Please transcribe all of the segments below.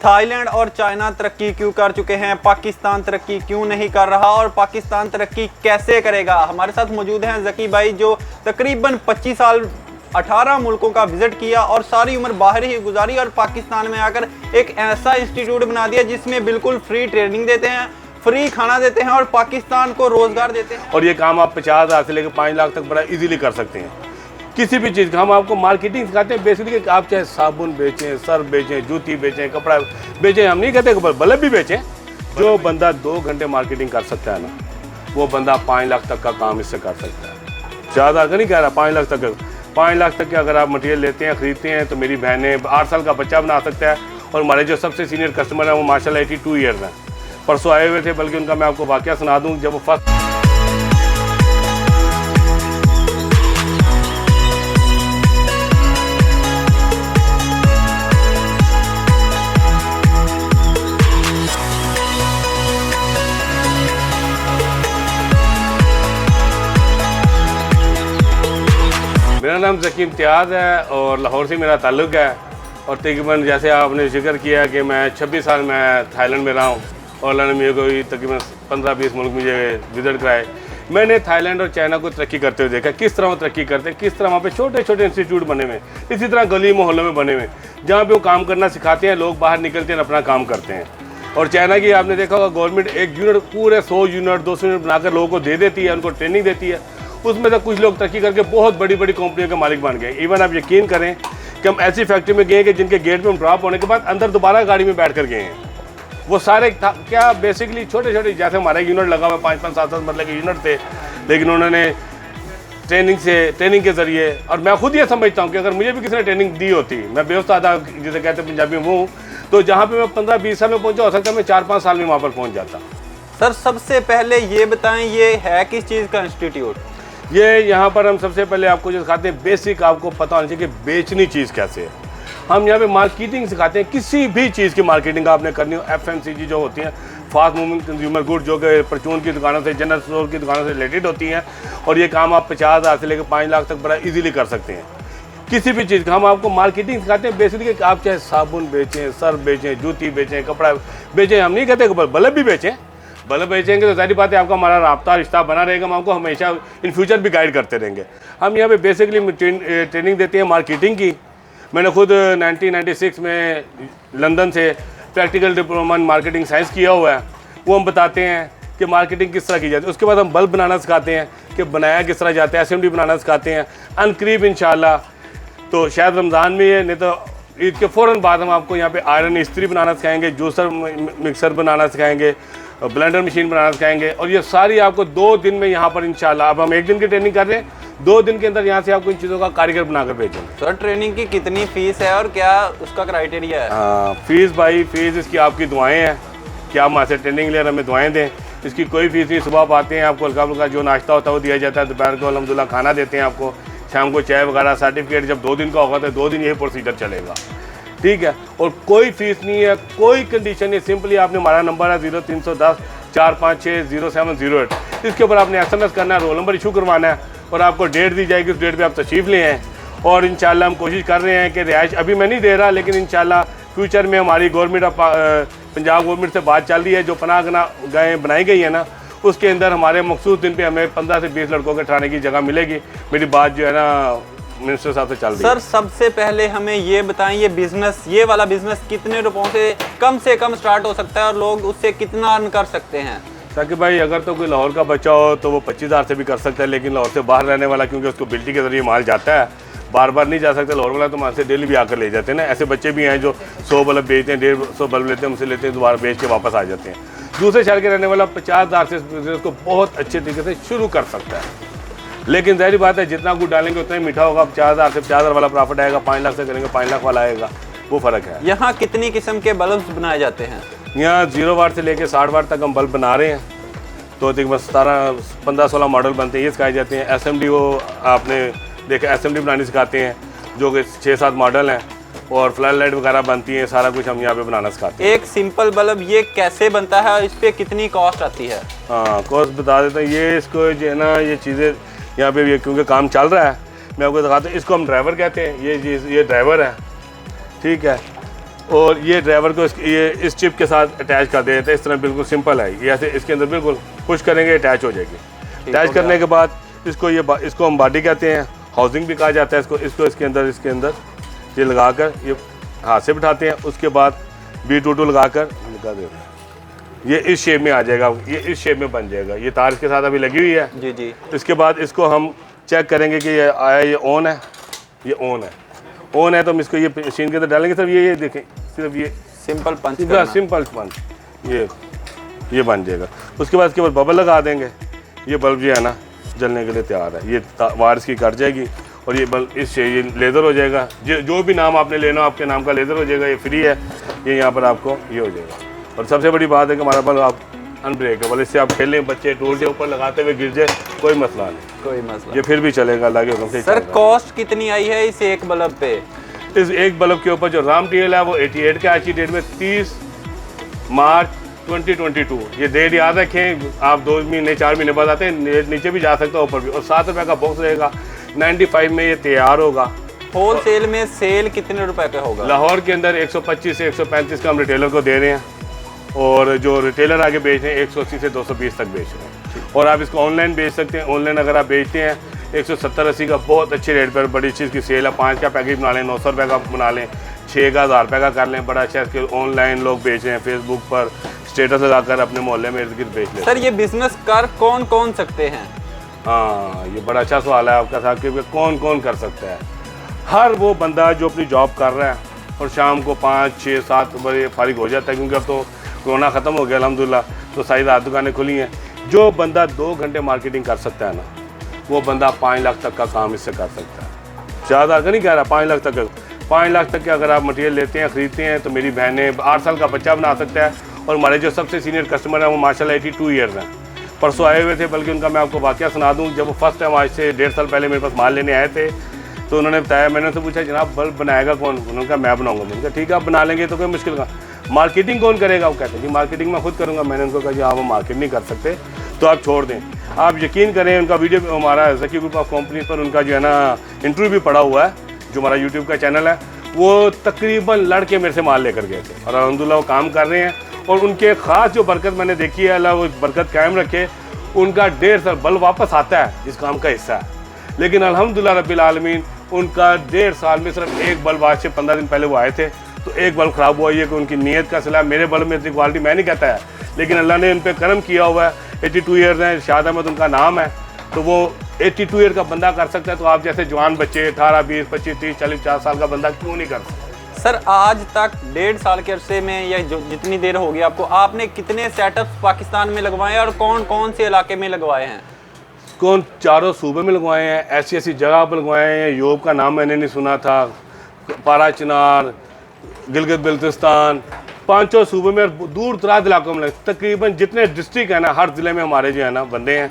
Thailand और China तरक्की क्यों कर चुके हैं, पाकिस्तान तरक्की क्यों नहीं कर रहा और पाकिस्तान तरक्की कैसे करेगा। हमारे साथ मौजूद हैं ज़की भाई, जो तकरीबन 25 साल 18 मुल्कों का विजिट किया और सारी उम्र बाहर ही गुजारी और पाकिस्तान में आकर एक ऐसा इंस्टीट्यूट बना दिया जिसमें बिल्कुल फ्री ट्रेनिंग देते हैं, फ्री खाना देते हैं और पाकिस्तान को रोजगार देते हैं। और ये काम आप 50,000 से लेकर 5 लाख तक बड़ा इजीली कर सकते हैं। किसी भी चीज़ का हम आपको मार्केटिंग सिखाते हैं। बेसिकली आप चाहे साबुन बेचें, सर्फ बेचें, जूती बेचें, कपड़ा बेचें, हम नहीं कहते बल्ब भी बेचें। जो बंदा 2 घंटे मार्केटिंग कर सकता है ना, वो बंदा 5 लाख तक का काम इससे कर सकता है। ज़्यादा नहीं कह रहा, 5 लाख तक। 5 लाख तक के अगर आप मटेरियल लेते हैं, ख़रीदते हैं, तो मेरी बहनें 8 साल का बच्चा बना सकता है। और हमारे जो सबसे सीनियर कस्टमर हैं वो माशाल्लाह 82 ईयर्स हैं। परसों आए हुए थे, बल्कि उनका मैं आपको वाक़या सुना दूँ। जब वो फर्स्ट मेरा नाम ज़की इम्तियाज़ है और लाहौर से मेरा ताल्लुक़ है। और तकरीबन जैसे आपने जिक्र किया कि मैं 26 साल मैं थाईलैंड में रहा हूँ और अल्लाह ने मेरे को तकरीबन 15-20 मुल्क मुझे विज़िट कराए। मैंने थाईलैंड और चाइना को तरक्की करते हुए देखा, किस तरह वो तरक्की करते हैं, किस तरह वहाँ पे छोटे छोटे इंस्टीट्यूट बने हुए, इसी तरह गली मोहल्लों में बने हुए, जहाँ पे वो काम करना सिखाते हैं, लोग बाहर निकलते हैं, अपना काम करते हैं। और चाइना की आपने देखा होगा, गवर्नमेंट एक यूनिट पूरे 100 यूनिट 200 यूनिट बनाकर लोगों को दे देती है, उनको ट्रेनिंग देती है। उसमें से कुछ लोग तरक्की करके बहुत बड़ी बड़ी कंपनियों के मालिक बन गए। इवन आप यकीन करें कि हम ऐसी फैक्ट्री में गए कि जिनके गेट में हम ड्रॉप होने के बाद अंदर दोबारा गाड़ी में बैठ कर गए हैं। वो सारे क्या बेसिकली छोटे छोटे, जैसे हमारा यूनिट लगा हुआ 5-5 7-7 मतलब के यूनिट थे, लेकिन उन्होंने ट्रेनिंग के ज़रिए, और मैं खुद ये समझता हूँ कि अगर मुझे भी किसी ने ट्रेनिंग दी होती, मैं बेउस्तादा जिसे कहते हैं पंजाबी में हूँ, तो जहाँ पे मैं 15-20 साल में पहुँचा, हो सकता है मैं 4-5 साल में वहाँ पर पहुँच जाता। सर सबसे पहले ये बताएं, ये है किस चीज़ का इंस्टीट्यूट? ये यहाँ पर हम सबसे पहले आपको जो सिखाते हैं, बेसिक आपको पता होना चाहिए कि बेचनी चीज़ कैसे है। हम यहाँ पे मार्केटिंग सिखाते हैं। किसी भी चीज़ की मार्केटिंग आपने करनी हो, FMCG जो होती हैं, फास्ट मूविंग कंज्यूमर गुड, जो कि परचून की दुकानों से, जनरल स्टोर की दुकानों से रिलेटेड होती हैं। और ये काम आप 50,000 से लेकर 5 लाख तक बड़ा इजीली कर सकते हैं। किसी भी चीज़ का हम आपको मार्केटिंग सिखाते हैं। बेसिकली आप चाहे साबुन बेचें, सर्फ बेचें, जूती बेचें, कपड़ा बेचें, हम नहीं कहते बल्ब भी बेचें। बल्ब बेचेंगे तो सारी बात है, आपका हमारा राब्ता रिश्ता बना रहेगा, हम आपको हमेशा इन फ्यूचर भी गाइड करते रहेंगे। हम यहाँ पे बेसिकली ट्रेनिंग देते हैं मार्केटिंग की। मैंने खुद 1996 में लंदन से practical diploma in marketing science किया हुआ है। वो हम बताते हैं कि मार्केटिंग किस तरह की जाती है। उसके बाद हम बल्ब बनाना सिखाते हैं कि बनाया किस तरह जाता है, SMD बनाना सिखाते हैं। अनकरीब इंशाल्लाह तो शायद रमज़ान में ये, नहीं तो ईद के फ़ौरन बाद हम आपको यहाँ पे आयरन इस्त्री बनाना सिखाएंगे, जूसर मिक्सर बनाना सिखाएंगे, ब्लेंडर मशीन बनाना सिखाएंगे। और ये सारी आपको 2 दिन में यहाँ पर इंशाल्लाह, अब हम 1 दिन की ट्रेनिंग कर रहे हैं, 2 दिन के अंदर यहाँ से आपको इन चीज़ों का कारीगर बनाकर भेजेंगे। सर ट्रेनिंग की कितनी फ़ीस है और क्या उसका क्राइटेरिया है? फ़ीस भाई, फ़ीस इसकी आपकी दुआएँ हैं कि आप हमारे से ट्रेनिंग ले रहे, हमें दुआएँ दें। इसकी कोई फ़ीस नहीं। सुबह आप आते हैं, आपको हल्का फुल्का जो नाश्ता होता है वो दिया जाता है। दोपहर को अल्हम्दुलिल्लाह खाना देते हैं आपको, शाम को चाय वगैरह। सर्टिफिकेट जब 2 दिन का होगा तो 2 दिन यही प्रोसीजर चलेगा, ठीक है। और कोई फीस नहीं है, कोई कंडीशन नहीं। सिंपली आपने, हमारा नंबर है 0310 456 0708। इसके ऊपर आपने SMS करना है, रोल नंबर इशू करवाना है और आपको डेट दी जाएगी। उस डेट पे आप तशरीफ़ ले आएँ। और इंशाल्लाह हम कोशिश कर रहे हैं कि रिहाइश अभी मैं नहीं दे रहा, लेकिन इंशाल्लाह फ्यूचर में हमारी गवर्नमेंट ऑफ पंजाब गवर्नमेंट से बात चल रही है। जो पनाह गाहें बनाई गई है ना, उसके अंदर हमारे मखसूस दिन पे हमें 15 से 20 लड़कों के ठहराने की जगह मिलेगी। मेरी बात जो है ना मिनिस्टर साहब से चल रही है। सर सबसे पहले हमें ये बताएं, ये बिजनेस, ये वाला बिजनेस कितने रुपयों से कम स्टार्ट हो सकता है और लोग उससे कितना अर्न कर सकते हैं? ताकि भाई अगर तो कोई लाहौर का बच्चा हो तो वो 25,000 से भी कर सकता है, लेकिन लाहौर से बाहर रहने वाला, क्योंकि उसको बिल्टी के जरिए माल जाता है, बार बार नहीं जा सकते। लाहौर वाला तो वहाँ से डेली भी आकर ले जाते हैं ना। ऐसे बच्चे भी हैं जो 100 बल्ब बेचते हैं, 150 बल्ब लेते हैं, उनसे लेते हैं, दोबारा बेच के वापस आ जाते हैं। दूसरे शहर के रहने वाला 50,000 से इस बिजनेस को बहुत अच्छे तरीके से शुरू कर सकता है। लेकिन ज़ाहिर बात है, जितना कुछ डालेंगे उतना ही मीठा होगा। 50,000 से 50,000 वाला प्रॉफिट आएगा, 5 लाख से करेंगे 5 लाख वाला आएगा, वो फ़र्क है। यहाँ कितनी किस्म के बल्ब बनाए जाते हैं? यहाँ 0 वाट से लेकर 60 वाट तक हम बल्ब बना रहे हैं। तो तकरीबन 15-16 मॉडल बनते हैं, ये सिखाए जाते हैं। SMD वो आपने देखा, SMD बनानी सिखाते हैं, जो कि 6-7 मॉडल हैं। और फ्लड लाइट वगैरह बनती है, सारा कुछ हम यहाँ पे बनाना सिखाते हैं। एक सिंपल बल्ब ये कैसे बनता है और इस पर कितनी कॉस्ट आती है? हाँ, कॉस्ट बता देता हूँ। ये इसको जो है ना, ये चीज़ें यहाँ पे ये क्योंकि काम चल रहा है, मैं आपको दिखाता हूँ। इसको हम ड्राइवर कहते हैं। ये ड्राइवर है, ठीक है। और ये ड्राइवर को ये इस चिप के साथ अटैच कर देते हैं। इस तरह बिल्कुल सिंपल है ये, ऐसे इसके अंदर बिल्कुल पुश करेंगे अटैच हो जाएगी। अटैच करने के बाद इसको हम बॉडी कहते हैं, हाउसिंग भी कहा जाता है इसको इसके अंदर ये लगाकर ये हाथ से बिठाते हैं। उसके बाद B22 लगाकर लगा देते हैं, ये इस शेप में आ जाएगा, ये इस शेप में बन जाएगा। ये तार इसके साथ अभी लगी हुई है जी जी। इसके बाद इसको हम चेक करेंगे कि ये आया, ये ऑन है, ये ऑन है तो हम इसको ये मशीन के अंदर डालेंगे। सिर्फ ये देखें, सिर्फ ये सिंपल पंच सिंपल पंच ये बन जाएगा। उसके बाद इसके बाद बबल लगा देंगे। ये बल्ब जो है ना जलने के लिए तैयार है। ये वायर्स की कट जाएगी और ये बल्ब इससे ये लेज़र हो जाएगा। जो भी नाम आपने लेना आपके नाम का लेज़र हो जाएगा। ये फ्री है, ये यहाँ पर आपको ये हो जाएगा। और सबसे बड़ी बात है कि हमारा बल्ब आप अनब्रेकेबल, इससे आप खेलें, बच्चे टूट जाए, ऊपर लगाते हुए गिर जाए, कोई मसला नहीं, कोई मसला। ये फिर भी चलेगा अल्लाह के हुक्म से। सर कॉस्ट कितनी आई है इस एक बल्ब पे? इस एक बल्ब के ऊपर जो रॉ मटेरियल है वो 88 के आज की डेट में 30 मार्च 2022। ये डेट याद रखें, आप 2 महीने 4 महीने बाद आते हैं, नीचे भी जा सकता है ऊपर भी। और 7 रुपये का बॉक्स रहेगा, 95 में ये तैयार होगा। होल सेल में सेल कितने रुपए का होगा? लाहौर के अंदर 125 से 135 का हम रिटेलर को दे रहे हैं और जो रिटेलर आगे बेच रहे हैं 180 से 220 तक बेच रहे हैं। और आप इसको ऑनलाइन बेच सकते हैं। ऑनलाइन अगर आप बेचते हैं 170-80 का बहुत अच्छे रेट पर बड़ी चीज़ की सेल है। 5 का पैकेज बना लें, 900 रुपये का बना लें, 6 का 1000 रुपये का कर लें, बड़ा अच्छा इसके ऑनलाइन लोग बेच रहे हैं। फेसबुक पर स्टेटस लगाकर अपने मोहल्ले में इर्द गिर्द बेच लें। सर ये बिजनेस कर कौन कौन सकते हैं? हाँ, ये बड़ा अच्छा सवाल है आपका साहब कि कौन कौन कर सकता है। हर वो बंदा जो अपनी जॉब कर रहा है और शाम को 5, 6, 7 बजे फारिग हो जाता है, क्योंकि अब तो कोरोना ख़त्म हो गया अल्हम्दुलिल्लाह, तो सारी रात दुकानें खुली हैं। जो बंदा 2 घंटे मार्केटिंग कर सकता है ना, वो बंदा 5 लाख तक का काम इससे कर सकता है। ज़्यादा का नहीं कह रहा, 5 लाख तक का। 5 लाख तक के अगर आप मटेरियल लेते हैं, ख़रीदते हैं, तो मेरी बहनें 8 साल का बच्चा बना सकता है। और हमारे जो सबसे सीनियर कस्टमर हैं वो माशाल्लाह 82 ईयर्स हैं। परसों आए हुए थे, बल्कि उनका मैं आपको वाक़या सुना दूँ। जब वो फर्स्ट टाइम आज से 1.5 साल पहले मेरे पास माल लेने आए थे, तो उन्होंने बताया, मैंने उनसे पूछा जनाब बल्ब बनाएगा कौन? उन्होंने कहा मैं बनाऊंगा। मैंने कहा ठीक है, आप बना लेंगे तो कोई मुश्किल का। मार्केटिंग कौन करेगा? वो कहते हैं जी मार्केटिंग मैं खुद करूँगा। मैंने उनको कहा जी आप वो मार्केट नहीं कर सकते तो आप छोड़ दें। आप यकीन करें, उनका वीडियो हमारा ज़की ग्रुप ऑफ कंपनी पर उनका जो है ना इंटरव्यू भी पड़ा हुआ है, जो हमारा यूट्यूब का चैनल है। वो तकरीबन लड़के मेरे से माल लेकर गए थे और अल्हम्दुलिल्लाह वो काम कर रहे हैं। और उनके ख़ास जो बरकत मैंने देखी है, अल्लाह वो बरकत कायम रखे, उनका 1.5 साल बल्ब वापस आता है जिस काम का हिस्सा है। लेकिन अल्हम्दुलिल्लाह रब्बिल आलमीन उनका 1.5 साल में सिर्फ एक बल्ब, आज से 15 दिन पहले वो आए थे तो एक बल्ब ख़राब हुआ। ये कि उनकी नीयत का सिला। मेरे बल्ब में इतनी क्वालिटी मैं नहीं कहता है, लेकिन अल्लाह ने उन पर करम किया हुआ है। 82 ईयर्स हैं, शाद अहमद उनका नाम है, तो वो 82 ईयर का बंदा कर सकता है। तो आप जैसे जवान बच्चे 18, 20, 25, 30, 40, 50 साल का बंदा क्यों नहीं कर सकता? सर आज तक 1.5 साल के अरसे में या जो जितनी देर होगी आपको, आपने कितने सेटअप्स पाकिस्तान में लगवाए हैं और कौन कौन से इलाके में लगवाए हैं? कौन 4 सूबे में लगवाए हैं, ऐसी ऐसी जगह पर लगवाए हैं। यूरोप का नाम मैंने नहीं सुना था, पारा चिनार, गिलगित बिल्तिस्तान, 5 सूबे में दूर दराज इलाकों में। तकरीबन जितने डिस्ट्रिक्ट है ना, हर ज़िले में हमारे जो है ना बंदे हैं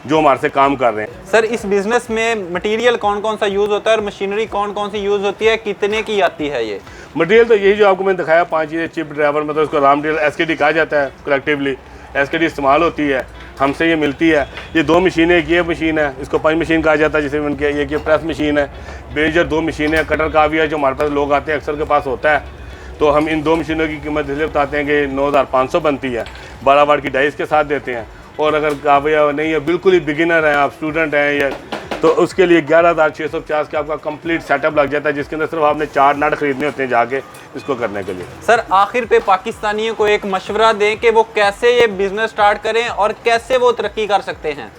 जो हमारे से काम कर रहे हैं। सर इस बिज़नेस में मटेरियल कौन कौन सा यूज़ होता है और मशीनरी कौन कौन सी यूज़ होती है, कितने की आती है ये? मटेरियल तो यही जो आपको मैंने दिखाया 5 चीज़ें। चिप ड्राइवर मतलब उसको रॉ मटेरियल SKD कहा जाता है, कलेक्टिवली SKD इस्तेमाल होती है, हमसे ये मिलती है। ये 2 मशीनें, एक ये मशीन है, इसको पंच मशीन कहा जाता है जिसे उनके, ये प्रेस मशीन है। बेजर 2 मशीनें, कटर का भी है जो हमारे पास लोग आते हैं अक्सर के पास होता है। तो हम इन 2 मशीनों की कीमत इसलिए बताते हैं कि 9500 बनती है, 12 वाट की डाइस के साथ देते हैं। और अगर काबिया नहीं है, बिल्कुल ही बिगिनर हैं आप, स्टूडेंट हैं या, तो उसके लिए 11,650 का आपका कंप्लीट सेटअप लग जाता है, जिसके अंदर सिर्फ आपने 4 नट खरीदने होते हैं जाके इसको करने के लिए। सर आखिर पे पाकिस्तानियों को एक मशवरा दें कि वो कैसे ये बिज़नेस स्टार्ट करें और कैसे वो तरक्की कर सकते हैं।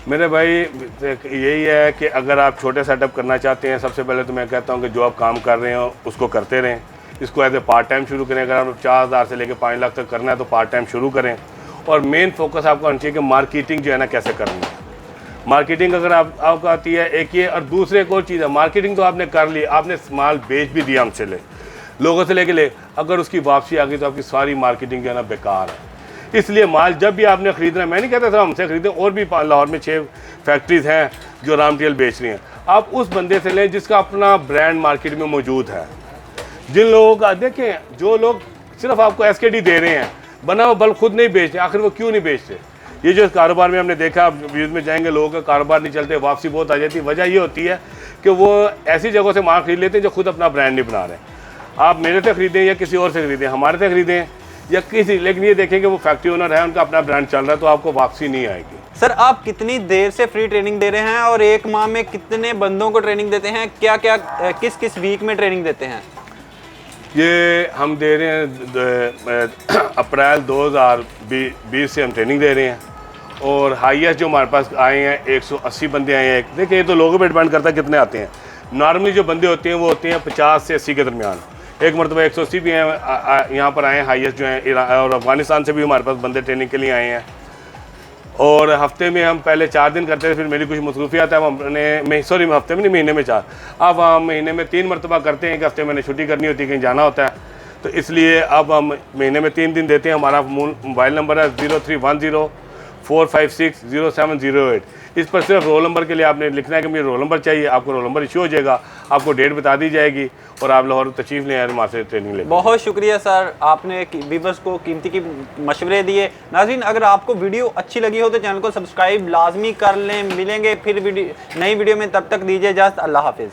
मेरे भाई यही है कि अगर आप छोटे सेटअप करना चाहते हैं, सबसे पहले तो मैं कहता हूँ कि जो आप काम कर रहे हो उसको करते रहें। इसको एज ए पार्ट टाइम शुरू करें। अगर आप 4000 से लेकर 5 लाख तक करना है तो पार्ट टाइम शुरू करें। और मेन फोकस आपको होना चाहिए कि मार्केटिंग जो है ना कैसे करनी है। मार्केटिंग अगर आपको आती है एक ये, और दूसरे एक और चीज़ है, मार्केटिंग तो आपने कर ली, आपने माल बेच भी दिया हमसे ले, लोगों से लेके ले, अगर उसकी वापसी आ गई तो आपकी सारी मार्केटिंग जो है ना बेकार है। इसलिए माल जब भी आपने ख़रीदना है, मैं नहीं कहता था हमसे ख़रीदें, और भी लाहौर में 6 फैक्ट्रीज़ हैं जो रॉ मटेरियल बेच रही हैं, आप उस बंदे से लें जिसका अपना ब्रांड मार्केट में मौजूद है। जिन लोगों का देखें, जो लोग सिर्फ आपको SKD दे रहे हैं, बना हुआ बल्ब खुद नहीं बेचते, आखिर वो क्यों नहीं बेचते? ये जो कारोबार में हमने देखा, आप व्यूज़ में जाएंगे, लोगों का कारोबार नहीं चलते, वापसी बहुत आ जाती है। वजह ये होती है कि वो ऐसी जगहों से माल खरीद लेते हैं जो खुद अपना ब्रांड नहीं बना रहे। आप मेरे से खरीदें या किसी और से खरीदें, हमारे से खरीदें या किसी, लेकिन ये देखें कि वो फैक्ट्री ओनर है, उनका अपना ब्रांड चल रहा है, तो आपको वापसी नहीं आएगी। सर आप कितनी देर से फ्री ट्रेनिंग दे रहे हैं और एक माह में कितने बंदों को ट्रेनिंग देते हैं, क्या क्या किस किस वीक में ट्रेनिंग देते हैं? ये हम दे रहे हैं अप्रैल 2020 से हम ट्रेनिंग दे रहे हैं, और हाईएस्ट जो हमारे पास आए हैं 180 बंदे आए हैं। देखिए ये तो लोगों पे डिपेंड करता है कितने आते हैं। नॉर्मली जो बंदे होते हैं वो होते हैं 50 से 80 के दरमियान। एक मरतबा 180 भी हैं यहाँ पर आए हैं हाईएस्ट जो हैं, और अफगानिस्तान से भी हमारे पास बंदे ट्रेनिंग के लिए आए हैं। और हफ्ते में हम पहले 4 दिन करते थे, फिर मेरी कुछ मसरूफियात है, हफ्ते में नहीं, महीने में 4। अब हम महीने में 3 मरतबा करते हैं कि हफ्ते मैंने छुट्टी करनी होती है, कहीं जाना होता है, तो इसलिए अब हम महीने में 3 दिन देते हैं। हमारा मोबाइल नंबर है 031045600708। इस पर सिर्फ रोल नंबर के लिए आपने लिखना है कि मुझे रोल नंबर चाहिए, आपको रोल नंबर इशू हो जाएगा, आपको डेट बता दी जाएगी और आप लाहौर तशरीफ़ ले आए, वहाँ से ट्रेनिंग ले। बहुत शुक्रिया सर, आपने व्यूअर्स को कीमती की मशवरे दिए। नाज़रीन, अगर आपको वीडियो अच्छी लगी हो तो चैनल को सब्सक्राइब लाजमी कर लें। मिलेंगे फिर नई वीडियो में, तब तक दीजिए इजाज़त। अल्लाह हाफिज़।